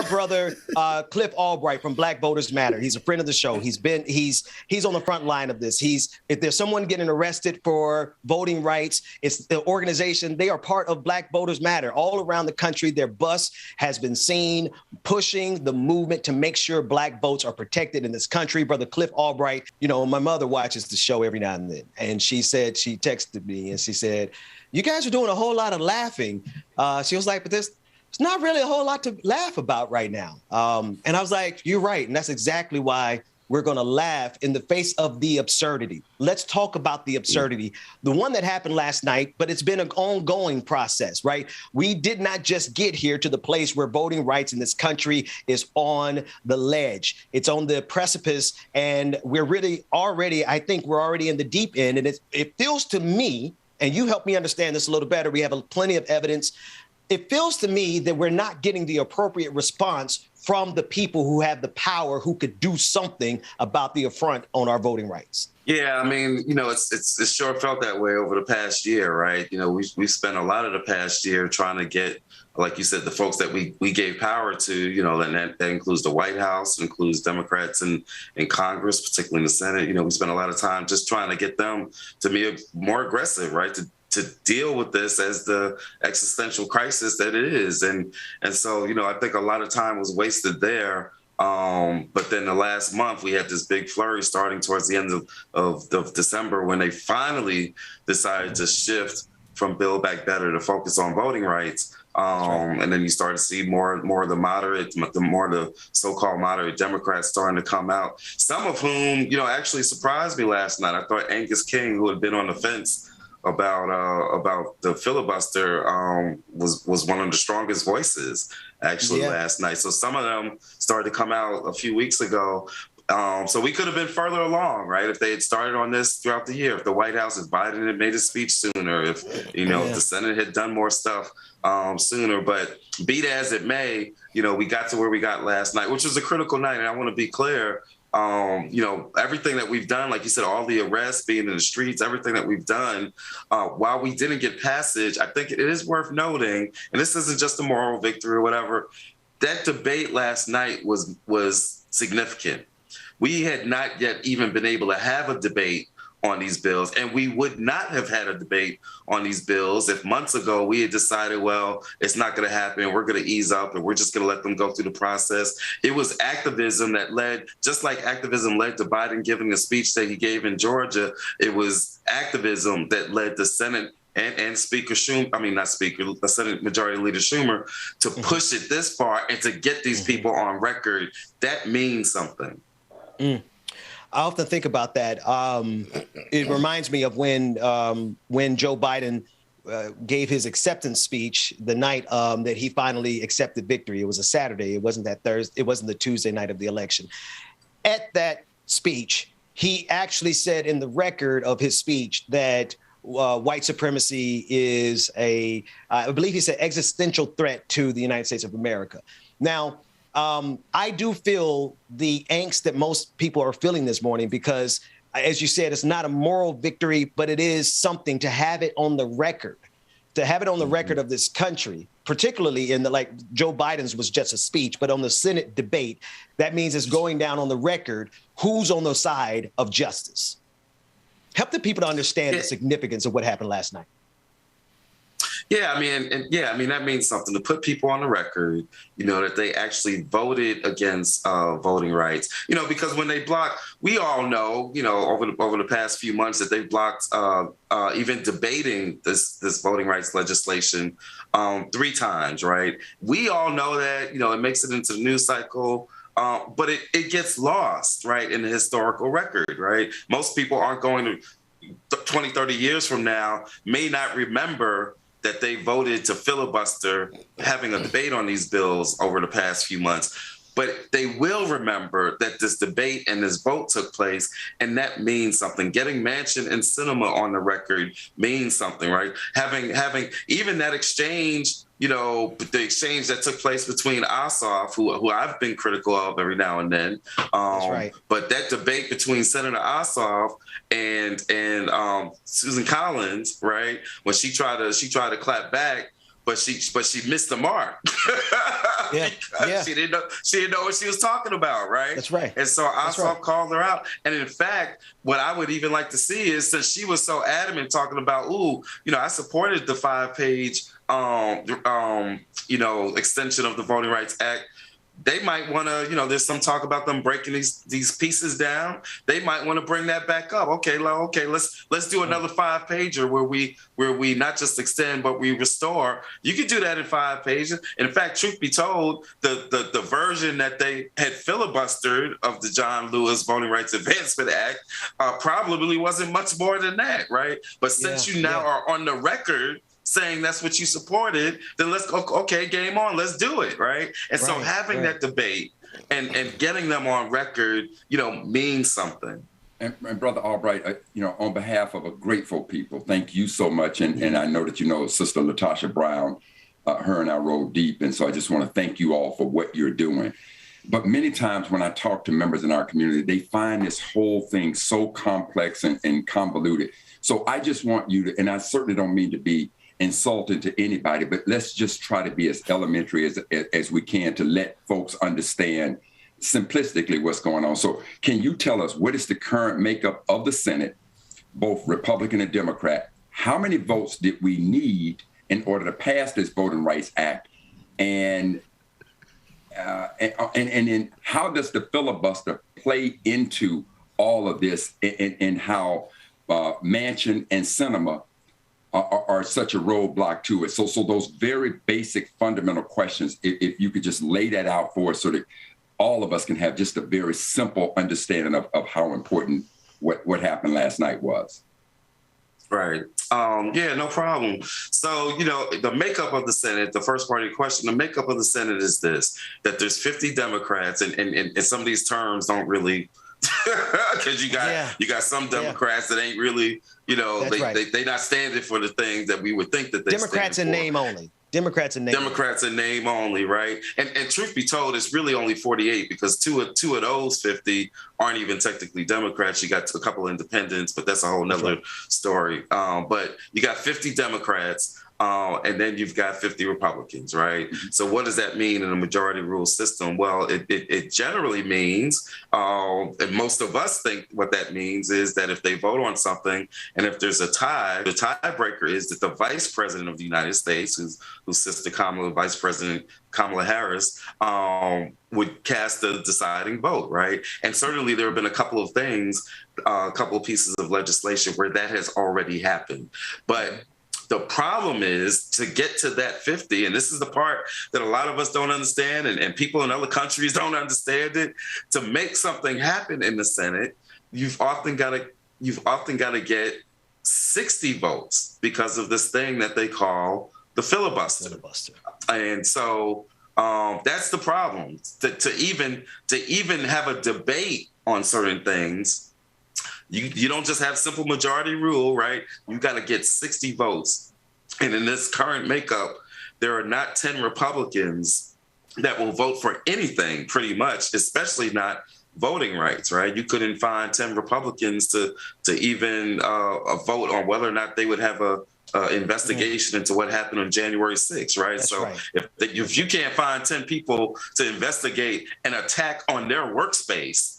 our brother Cliff Albright from Black Voters Matter. He's a friend of the show. He's on the front line of this. If there's someone getting arrested for voting rights, it's the organization. They are part of Black Voters Matter all around the country. Their bus has been seen pushing the movement to make sure Black votes are protected in this country. Brother Cliff Albright, my mother watches the show every now and then, and she texted me and she said, "You guys are doing a whole lot of laughing." She was like, "But it's not really a whole lot to laugh about right now." And I was like, "You're right." And that's exactly why we're going to laugh in the face of the absurdity. Let's talk about the absurdity, the one that happened last night, but it's been an ongoing process, right? We did not just get here to the place where voting rights in this country is on the ledge. It's on the precipice, and we're really already, I think we're already in the deep end. And it feels to me, and you help me understand this a little better, we have plenty of evidence. It feels to me that we're not getting the appropriate response from the people who have the power, who could do something about the affront on our voting rights. Yeah, I mean, it's sure felt that way over the past year, right? We spent a lot of the past year trying to get, like you said, the folks that we gave power to, and that includes the White House, includes Democrats in Congress, particularly in the Senate. We spent a lot of time just trying to get them to be more aggressive, right? To deal with this as the existential crisis that it is. And so, I think a lot of time was wasted there. But then the last month we had this big flurry starting towards the end of December, when they finally decided to shift from Build Back Better to focus on voting rights. Right. And then you start to see more of the so-called moderate Democrats starting to come out. Some of whom, actually surprised me last night. I thought Angus King, who had been on the fence about the filibuster, was one of the strongest voices actually last night. So some of them started to come out a few weeks ago. So we could have been further along, right? If they had started on this throughout the year, if the White House, if Biden had made a speech sooner, if the Senate had done more stuff sooner. But be that as it may, we got to where we got last night, which was a critical night. And I want to be clear. Everything that we've done, like you said, all the arrests, being in the streets, everything that we've done, while we didn't get passage, I think it is worth noting, and this isn't just a moral victory or whatever, that debate last night was significant. We had not yet even been able to have a debate on these bills, and we would not have had a debate on these bills if months ago we had decided, well, it's not going to happen, we're going to ease up, and we're just going to let them go through the process. It was activism that led, just like activism led to Biden giving the speech that he gave in Georgia, it was activism that led the Senate and Speaker Schumer, the Senate Majority Leader Schumer, to push it this far and to get these people on record. That means something. I often think about that. It reminds me of when Joe Biden gave his acceptance speech the night that he finally accepted victory. It was a Saturday. It wasn't that Thursday. It wasn't the Tuesday night of the election. At that speech, he actually said in the record of his speech that white supremacy is I believe he said, existential threat to the United States of America. Now, I do feel the angst that most people are feeling this morning because, as you said, it's not a moral victory, but it is something to have it on the record, of this country, particularly in Joe Biden's was just a speech, but on the Senate debate, that means it's going down on the record who's on the side of justice. Help the people to understand the significance of what happened last night. Yeah, that means something to put people on the record, that they actually voted against voting rights, because when they block, we all know, over the past few months that they've blocked even debating this voting rights legislation 3 times, right? We all know that, it makes it into the news cycle. But it gets lost, right, in the historical record, right? Most people aren't going to 20, 30 years from now may not remember that they voted to filibuster having a debate on these bills over the past few months. But they will remember that this debate and this vote took place, and that means something. Getting Manchin and Sinema on the record means something, right? Having even that exchange, the exchange that took place between Ossoff, who I've been critical of every now and then. That's right. But that debate between Senator Ossoff and Susan Collins, right, when she tried to clap back but she missed the mark. Yeah. She didn't know what she was talking about, right? That's right. And so Ossoff called her out. And in fact, what I would even like to see is, since she was so adamant talking about, I supported the 5-page extension of the Voting Rights Act. They might want to, there's some talk about them breaking these pieces down. They might want to bring that back up. Okay, let's do another 5-pager where we not just extend, but we restore. You could do that in 5 pages. In fact, truth be told, the version that they had filibustered of the John Lewis Voting Rights Advancement Act probably wasn't much more than that, right? But since you now are on the record saying that's what you supported, then let's game on, let's do it, right? And so having that debate and getting them on record, means something. And Brother Albright, on behalf of a grateful people, thank you so much. And I know that Sister Latasha Brown, her and I roll deep. And so I just want to thank you all for what you're doing. But many times when I talk to members in our community, they find this whole thing so complex and convoluted. So I just want you to, and I certainly don't mean to be insulted to anybody, but let's just try to be as elementary as we can to let folks understand simplistically what's going on. So can you tell us what is the current makeup of the Senate, both Republican and Democrat? How many votes did we need in order to pass this Voting Rights Act? And then how does the filibuster play into all of this, and how Manchin and Sinema are such a roadblock to it? So those very basic fundamental questions, if you could just lay that out for us so that all of us can have just a very simple understanding of how important what happened last night was. Right. No problem. So, the makeup of the Senate, the first part of your question, the makeup of the Senate is this, that there's 50 Democrats, and some of these terms don't really, because you got some Democrats that ain't really, they not standing for the things that we would think that they Democrats in name only. Democrats in name only, right? And truth be told, it's really only 48, because two of those 50 aren't even technically Democrats. You got a couple of independents, but that's a whole nother story. But you got 50 Democrats. And then you've got 50 Republicans, right? So what does that mean in a majority rule system? Well, it generally means, and most of us think what that means is that if they vote on something, and if there's a tie, the tiebreaker is that the Vice President of the United States, whose sister Vice President Kamala Harris, would cast the deciding vote, right? And certainly there have been a couple of things, a couple of pieces of legislation where that has already happened. But the problem is to get to that 50, and this is the part that a lot of us don't understand, and people in other countries don't understand it. To make something happen in the Senate, you've often got to get 60 votes because of this thing that they call the filibuster. And so that's the problem. To even have a debate on certain things, you don't just have simple majority rule, right? You got to get 60 votes. And in this current makeup, there are not 10 Republicans that will vote for anything, pretty much, especially not voting rights, right? You couldn't find 10 Republicans to even vote on whether or not they would have a investigation into what happened on January 6th, right? That's so right. If you can't find 10 people to investigate an attack on their workspace,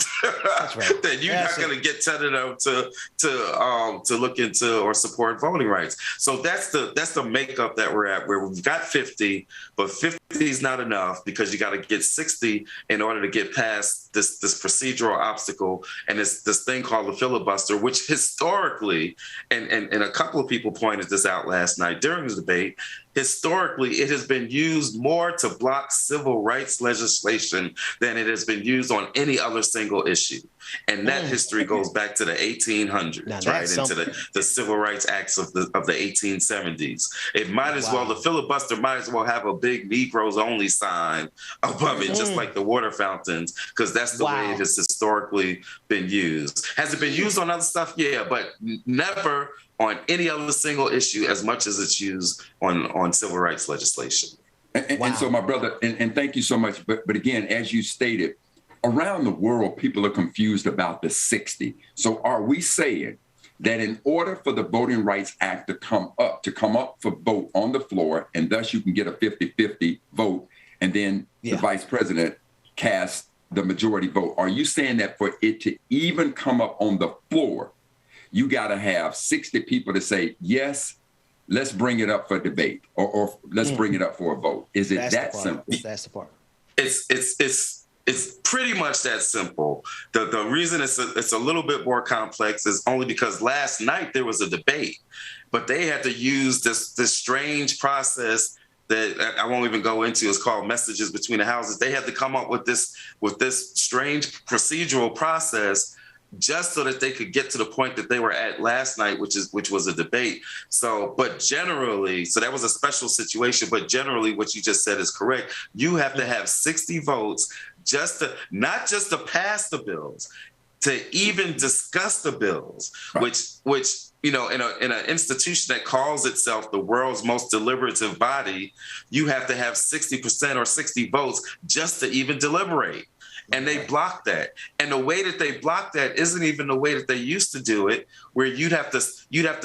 right. then you're not going to get 10 of them to look into or support voting rights. So that's the makeup that we're at, where we've got 50, but 50 is not enough, because you got to get 60 in order to get past this procedural obstacle and this thing called the filibuster, which historically, and a couple of people pointed this out last night during the debate, historically, it has been used more to block civil rights legislation than it has been used on any other single issue. And that history goes back to the 1800s, right? Into the Civil Rights Acts of the 1870s. It might as well, the filibuster might as well have a big Negroes only sign above it, just like the water fountains, because that's the way it has historically been used. Has it been used on other stuff? Yeah, but never on any other single issue as much as it's used on civil rights legislation. And so, my brother, and thank you so much. But again, as you stated, around the world, people are confused about the 60. So are we saying that in order for the Voting Rights Act to come up for vote on the floor, and thus you can get a 50-50 vote, and then the vice president casts the majority vote. Are you saying that for it to even come up on the floor, you got to have 60 people to say, yes, let's bring it up for debate, or let's bring it up for a vote? Is it that simple? That's the part. It's pretty much that simple. The reason it's a little bit more complex is only because last night there was a debate, but they had to use this strange process that I won't even go into. It's called messages between the houses. They had to come up with this strange procedural process just so that they could get to the point that they were at last night, which was a debate. So that was a special situation, but generally what you just said is correct. You have to have 60 votes not just to pass the bills, to even discuss the bills, right. which in an institution that calls itself the world's most deliberative body, you have to have 60% or 60 votes just to even deliberate. And they block that. And the way that they block that isn't even the way that they used to do it, where you'd have to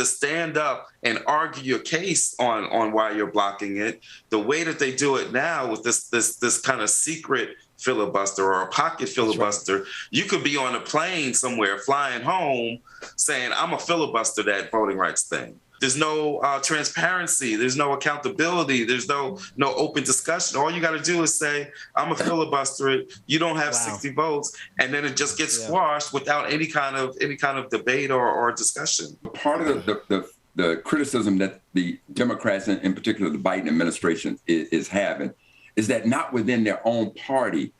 stand up and argue your case on why you're blocking it. The way that they do it now with this kind of secret filibuster or a pocket filibuster, right. You could be on a plane somewhere flying home saying, I'm a filibuster that voting rights thing. There's no transparency. There's no accountability. There's no open discussion. All you got to do is say, I'm a filibuster it. You don't have 60 votes. And then it just gets squashed without any kind of debate or discussion. Part of the criticism that the Democrats, and in particular the Biden administration, is having is that not within their own party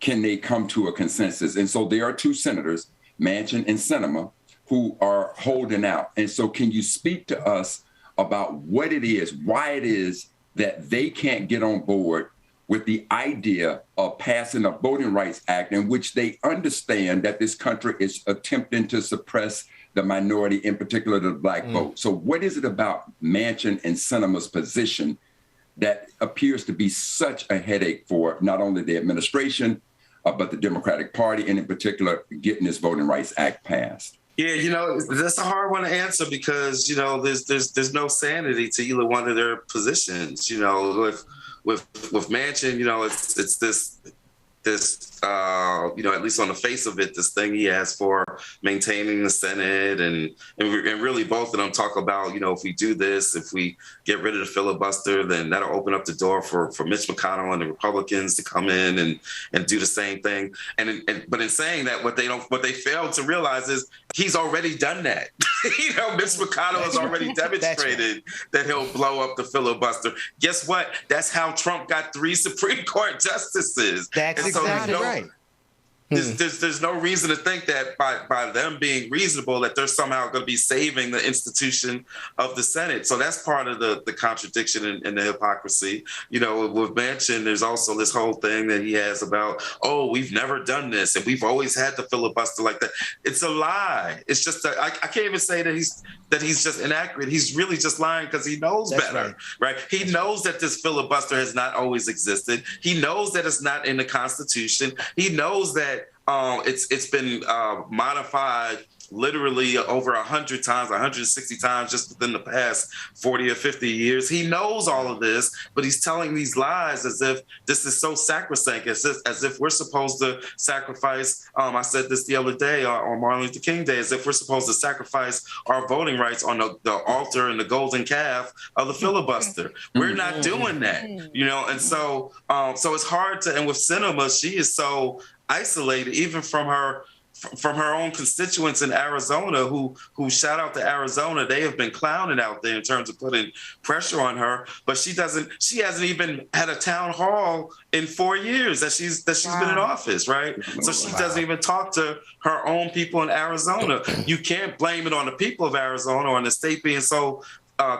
can they come to a consensus. And so there are two senators, Manchin and Sinema, who are holding out. And so can you speak to us about what it is, why it is that they can't get on board with the idea of passing a Voting Rights Act in which they understand that this country is attempting to suppress the minority, in particular the Black vote. So what is it about Manchin and Sinema's position that appears to be such a headache for not only the administration, but the Democratic Party, and in particular getting this Voting Rights Act passed? Yeah, that's a hard one to answer because, there's no sanity to either one of their positions. With Manchin, it's this at least on the face of it, this thing he has for maintaining the Senate and really both of them talk about, if we do this, if we get rid of the filibuster, then that'll open up the door for Mitch McConnell and the Republicans to come in and do the same thing. But in saying that, what they failed to realize is he's already done that. Mitch McConnell has already demonstrated that he'll blow up the filibuster. Guess what? That's how Trump got 3 Supreme Court justices. That's exactly right. There's no reason to think that by them being reasonable that they're somehow going to be saving the institution of the Senate. So that's part of the contradiction and the hypocrisy. With Manchin, there's also this whole thing that he has about, we've never done this and we've always had the filibuster like that. It's a lie. It's just I can't even say that he's just inaccurate. He's really just lying because he knows better, right? He knows that this filibuster has not always existed. He knows that it's not in the Constitution. He knows that it's been modified literally over 100 times, 160 times just within the past 40 or 50 years. He knows all of this, but he's telling these lies as if this is so sacrosanct, as if we're supposed to sacrifice, I said this the other day on Martin Luther King Day, as if we're supposed to sacrifice our voting rights on the altar and the golden calf of the filibuster. We're not doing that, and so it's hard to, and with Sinema, she is so isolated even from her own constituents in Arizona who shout out to Arizona. They have been clowning out there in terms of putting pressure on her, but she hasn't even had a town hall in 4 years that she's been in office, right? So she doesn't even talk to her own people in Arizona. You can't blame it on the people of Arizona or on the state being so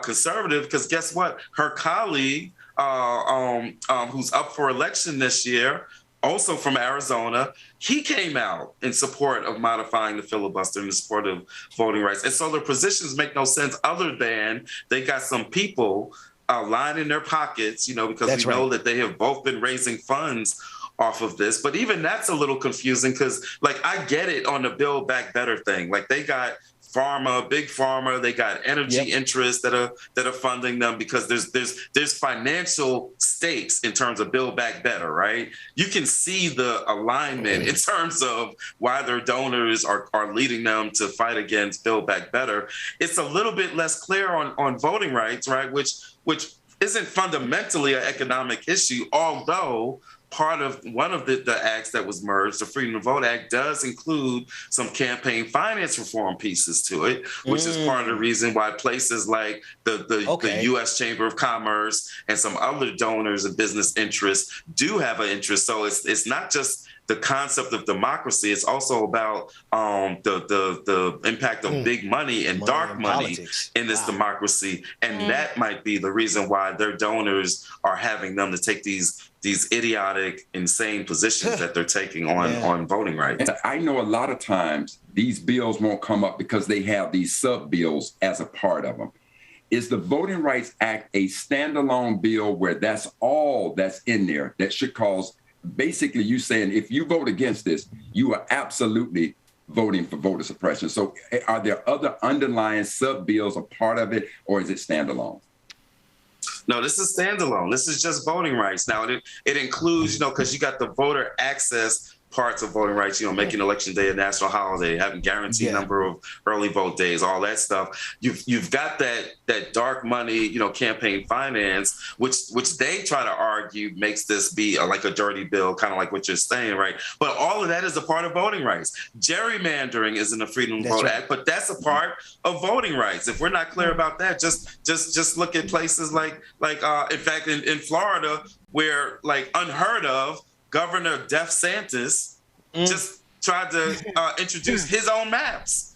conservative, because guess what? Her colleague who's up for election this year, also from Arizona, he came out in support of modifying the filibuster and in support of voting rights. And so their positions make no sense other than they got some people lining their pockets, because we know that they have both been raising funds off of this. But even that's a little confusing because, I get it on the Build Back Better thing. They got pharma, big pharma. They got energy interests that are funding them because there's financial stakes in terms of Build Back Better, right? You can see the alignment in terms of why their donors are leading them to fight against Build Back Better. It's a little bit less clear on voting rights, right? Which isn't fundamentally an economic issue, although one of the acts that was merged, the Freedom to Vote Act, does include some campaign finance reform pieces to it, which is part of the reason why places like the U.S. Chamber of Commerce and some other donors and business interests do have an interest. So it's not just the concept of democracy. It's also about the impact of big money and dark money in this democracy. And that might be the reason why their donors are having them to take these idiotic, insane positions that they're taking on voting rights. And I know a lot of times these bills won't come up because they have these sub-bills as a part of them. Is the Voting Rights Act a standalone bill where that's all that's in there that should cause, basically you saying if you vote against this, you are absolutely voting for voter suppression? So are there other underlying sub-bills a part of it, or is it standalone? No, this is standalone. This is just voting rights. Now, it includes, because you got the voter access parts of voting rights, making Election Day a national holiday, having guaranteed number of early vote days, all that stuff. You've got that dark money, campaign finance, which they try to argue makes this be like a dirty bill, kind of like what you're saying, right? But all of that is a part of voting rights. Gerrymandering is in the Freedom to Vote Act, but that's a part of voting rights. If we're not clear about that, just look at places like in fact in Florida, where like unheard of, Governor DeSantis just tried to introduce his own maps.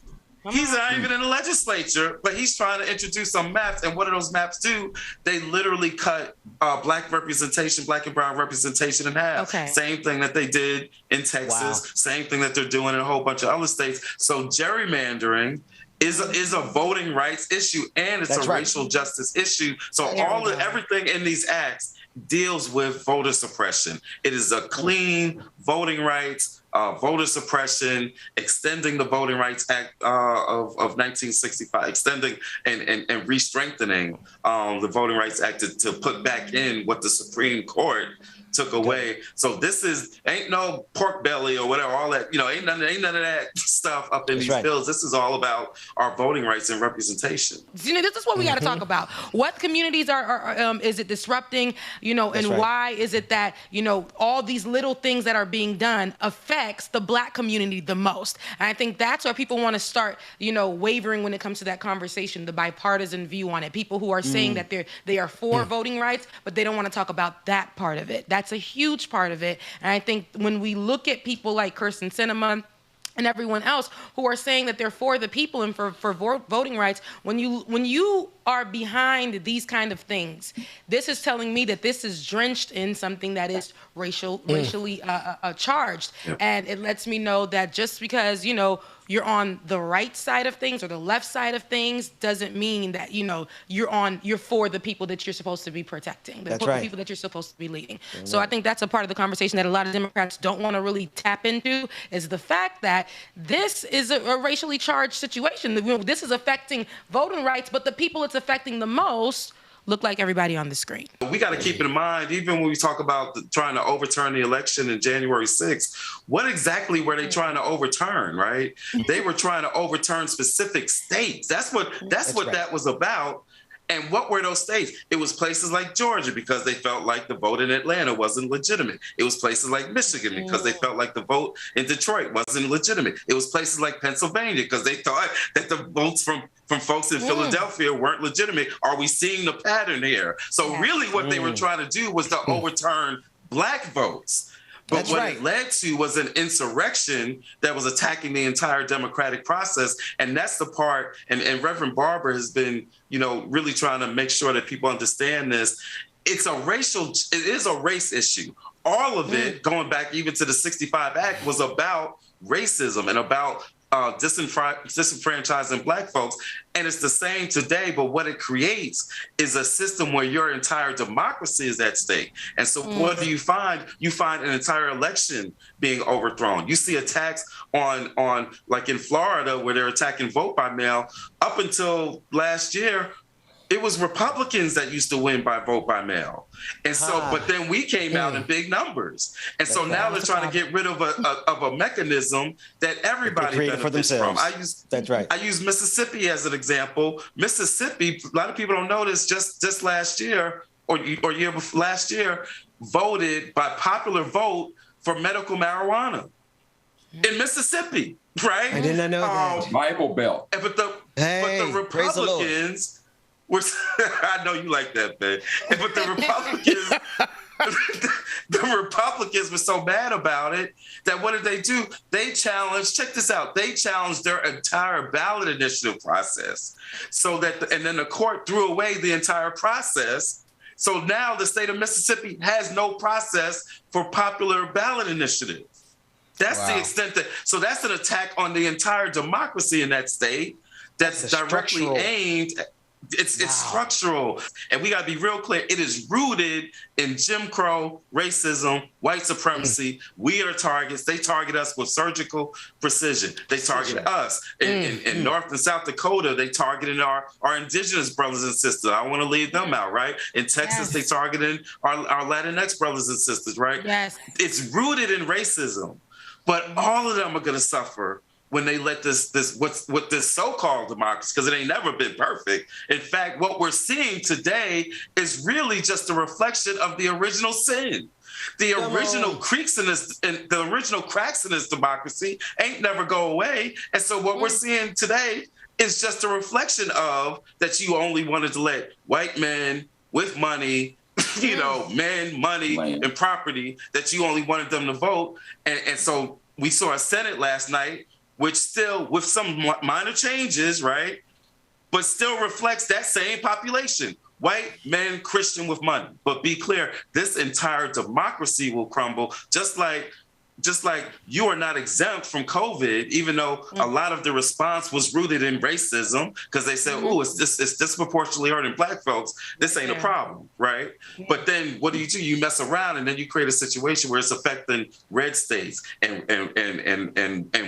He's not even in the legislature, but he's trying to introduce some maps. And what do those maps do? They literally cut black and brown representation in half. Okay. Same thing that they did in Texas. Same thing that they're doing in a whole bunch of other states. So gerrymandering is a voting rights issue, and it's a racial justice issue. So everything in these acts deals with voter suppression. It is a clean voting rights, voter suppression, extending the Voting Rights Act of 1965, extending and re-strengthening the Voting Rights Act to put back in what the Supreme Court took away. So this ain't no pork belly or whatever, all that, ain't none of that stuff up in these bills. This is all about our voting rights and representation. This is what we got to talk about. What communities is it disrupting, and why is it that, all these little things that are being done affects the Black community the most? And I think that's where people want to start, wavering when it comes to that conversation, the bipartisan view on it. People who are saying that they are for voting rights, but they don't want to talk about that part of it. That's a huge part of it. And I think when we look at people like Kirsten Sinema and everyone else who are saying that they're for the people and for voting rights, when you are behind these kind of things, this is telling me that this is drenched in something that is racially charged. Yep. And it lets me know that just because, you're on the right side of things or the left side of things doesn't mean that, you're for the people that you're supposed to be protecting, the people that you're supposed to be leading. Mm-hmm. So I think that's a part of the conversation that a lot of Democrats don't want to really tap into, is the fact that this is a racially charged situation. This is affecting voting rights, but the people it's affecting the most look like everybody on the screen. We got to keep in mind, even when we talk about trying to overturn the election in January 6th, what exactly were they trying to overturn, right? They were trying to overturn specific states. That's what that was about. And what were those states? It was places like Georgia, because they felt like the vote in Atlanta wasn't legitimate. It was places like Michigan, because they felt like the vote in Detroit wasn't legitimate. It was places like Pennsylvania, because they thought that the votes from folks in Philadelphia weren't legitimate. Are we seeing the pattern here? So really what they were trying to do was to overturn Black votes. But it led to was an insurrection that was attacking the entire democratic process. And that's the part, and Reverend Barber has been, really trying to make sure that people understand this. It is a race issue. All of it, going back even to the 65 Act, was about racism and about disenfranchising Black folks. And it's the same today, but what it creates is a system where your entire democracy is at stake. And so what do you find? You find an entire election being overthrown. You see attacks on like in Florida, where they're attacking vote by mail. Up until last year, it was Republicans that used to win by vote by mail. And so, but then we came out in big numbers. And so now they're trying to get rid of a mechanism that everybody benefits for themselves. From. I use Mississippi as an example. Mississippi, a lot of people don't know this, just last year or year before last year, voted by popular vote for medical marijuana in Mississippi, right? I did not know that. Bible Belt. But the Republicans... I know you like that, man. But the Republicans were so mad about it that what did they do? They challenged, check this out, they challenged their entire ballot initiative process. And then the court threw away the entire process. So now the state of Mississippi has no process for popular ballot initiative. That's the extent so that's an attack on the entire democracy in that state that's directly aimed at. It's structural. And we got to be real clear. It is rooted in Jim Crow, racism, white supremacy. We are targets. They target us with surgical precision. They target us. In North and South Dakota, they targeted our indigenous brothers and sisters. I want to leave them out, right? In Texas, they targeted our Latinx brothers and sisters, right? Yes. It's rooted in racism. But all of them are going to suffer when they let this so-called democracy, because it ain't never been perfect. In fact, what we're seeing today is really just a reflection of the original sin. The original cracks in this democracy ain't never go away. And so what we're seeing today is just a reflection of that you only wanted to let white men with money, men, money, and property, that you only wanted them to vote. And so we saw a Senate last night, which still, with some minor changes, right, but still reflects that same population. White men, Christian with money. But be clear, this entire democracy will crumble, just like you are not exempt from COVID, even though a lot of the response was rooted in racism, because they said, it's disproportionately hurting Black folks. This ain't a problem, right? But then what do? You mess around and then you create a situation where it's affecting red states and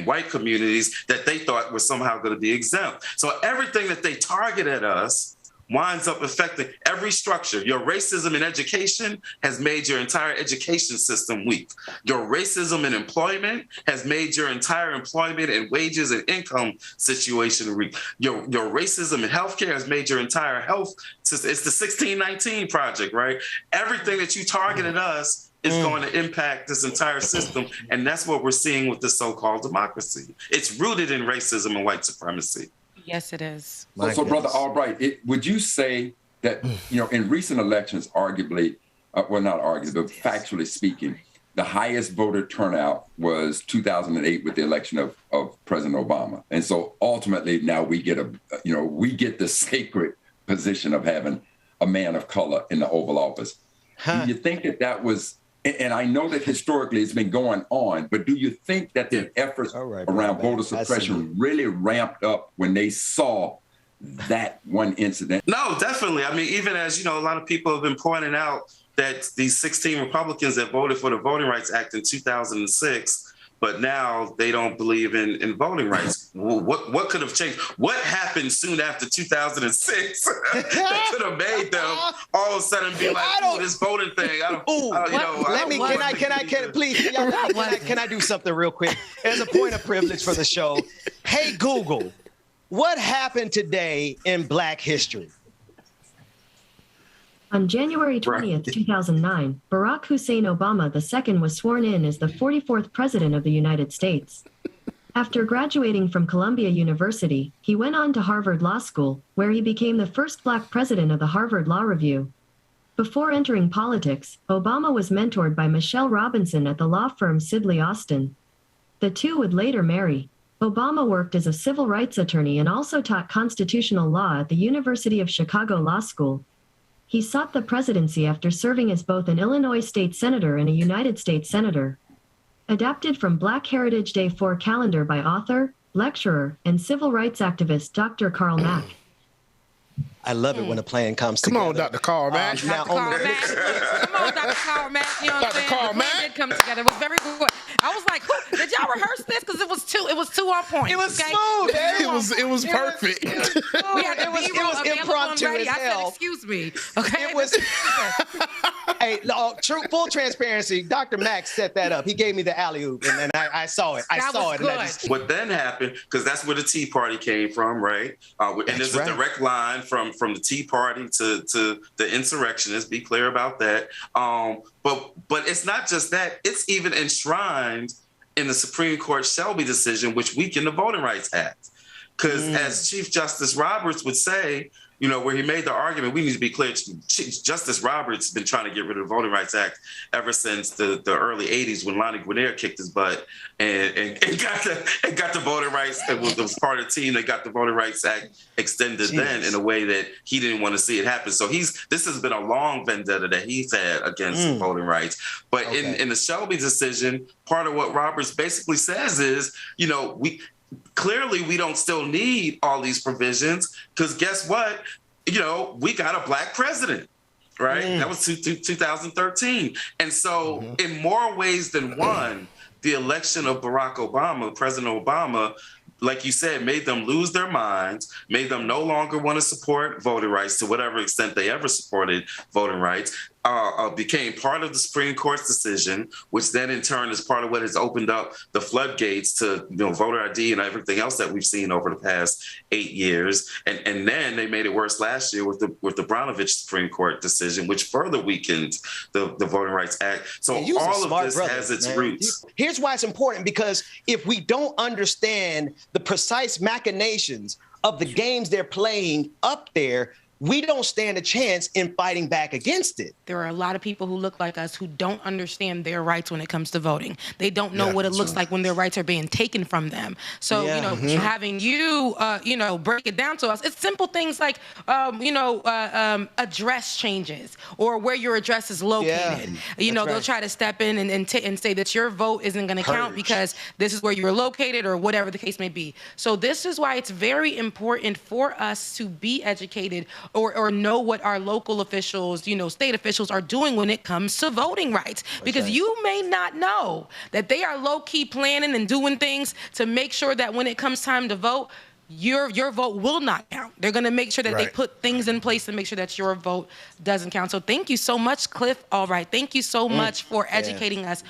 white communities that they thought were somehow going to be exempt. So everything that they target at us winds up affecting every structure. Your racism in education has made your entire education system weak. Your racism in employment has made your entire employment and wages and income situation weak. Your racism in healthcare has made your entire health system. It's the 1619 project, right? Everything that you targeted us is going to impact this entire system. And that's what we're seeing with this so-called democracy. It's rooted in racism and white supremacy. Yes, it is. So Brother Albright, would you say that, in recent elections, arguably, not arguably, but factually speaking, the highest voter turnout was 2008 with the election of President Obama. And so ultimately now we get the sacred position of having a man of color in the Oval Office. Do you think that was, and I know that historically it's been going on, but do you think that the efforts around voter suppression really ramped up when they saw that one incident? No, definitely. I mean, even as, a lot of people have been pointing out that these 16 Republicans that voted for the Voting Rights Act in 2006, but now they don't believe in voting rights. What could have changed? What happened soon after 2006 that could have made them all of a sudden be like, this voting thing? Can I do something real quick? As a point of privilege for the show. Hey, Google, what happened today in Black history? On January 20th, 2009, Barack Hussein Obama II was sworn in as the 44th President of the United States. After graduating from Columbia University, he went on to Harvard Law School, where he became the first Black president of the Harvard Law Review. Before entering politics, Obama was mentored by Michelle Robinson at the law firm Sidley Austin. The two would later marry. Obama worked as a civil rights attorney and also taught constitutional law at the University of Chicago Law School. He sought the presidency after serving as both an Illinois state senator and a United States senator. Adapted from Black Heritage Day 4 calendar by author, lecturer, and civil rights activist Dr. Karl Mack. I love it when a plan comes together. Come on, Dr. Karl Mack. Now, Dr. Karl Mack. Come on, Dr. Karl Mack. You know what I'm saying? Karl The plan Mack. did come together. It was very good. I was like, did y'all rehearse this? Because it was too on point. It was okay? smooth, man. It was perfect. We had the B-roll available impromptu and ready. as I said, hell. excuse me. Okay. It was. Hey, no, full transparency. Dr. Max set that up. He gave me the alley-oop, and I saw it. I saw it. Good. And I just, What then happened, because that's where the Tea Party came from, right? And there's a direct line from the Tea Party to the insurrectionists. Be clear about that. But it's not just that. It's even enshrined in the Supreme Court Shelby decision, which weakened the Voting Rights Act. Because as Chief Justice Roberts would say, you know, where he made the argument, we need to be clear, Chief Justice Roberts has been trying to get rid of the Voting Rights Act ever since the early 80s when Lonnie Guinier kicked his butt and got the Voting Rights, it was part of the team that got the Voting Rights Act extended then in a way that he didn't want to see it happen. So this has been a long vendetta that he's had against voting rights. But in the Shelby decision, part of what Roberts basically says is, you know, Clearly, we don't still need all these provisions because guess what? You know, we got a black president, right? That was 2013. And so in more ways than one, the election of Barack Obama, President Obama, like you said, made them lose their minds, made them no longer want to support voting rights to whatever extent they ever supported voting rights, became part of the Supreme Court's decision, which then in turn is part of what has opened up the floodgates to, you know, voter ID and everything else that we've seen over the past 8 years. And then they made it worse last year with the Brownovich Supreme Court decision, which further weakened the Voting Rights Act. So all of this has its roots. Here's why it's important, because if we don't understand the precise machinations of the games they're playing up there, we don't stand a chance in fighting back against it. There are a lot of people who look like us who don't understand their rights when it comes to voting. They don't know what it looks like when their rights are being taken from them. So, you know, having you, you know, break it down to us, it's simple things like, address changes or where your address is located. You know, they'll try to step in and say that your vote isn't going to count because this is where you're located or whatever the case may be. So this is why it's very important for us to be educated or know what our local officials, you know, state officials are doing when it comes to voting rights. Because you may not know that they are low-key planning and doing things to make sure that when it comes time to vote, your vote will not count. They're going to make sure that they put things in place to make sure that your vote doesn't count. So thank you so much, Cliff Albright. Thank you so much for educating us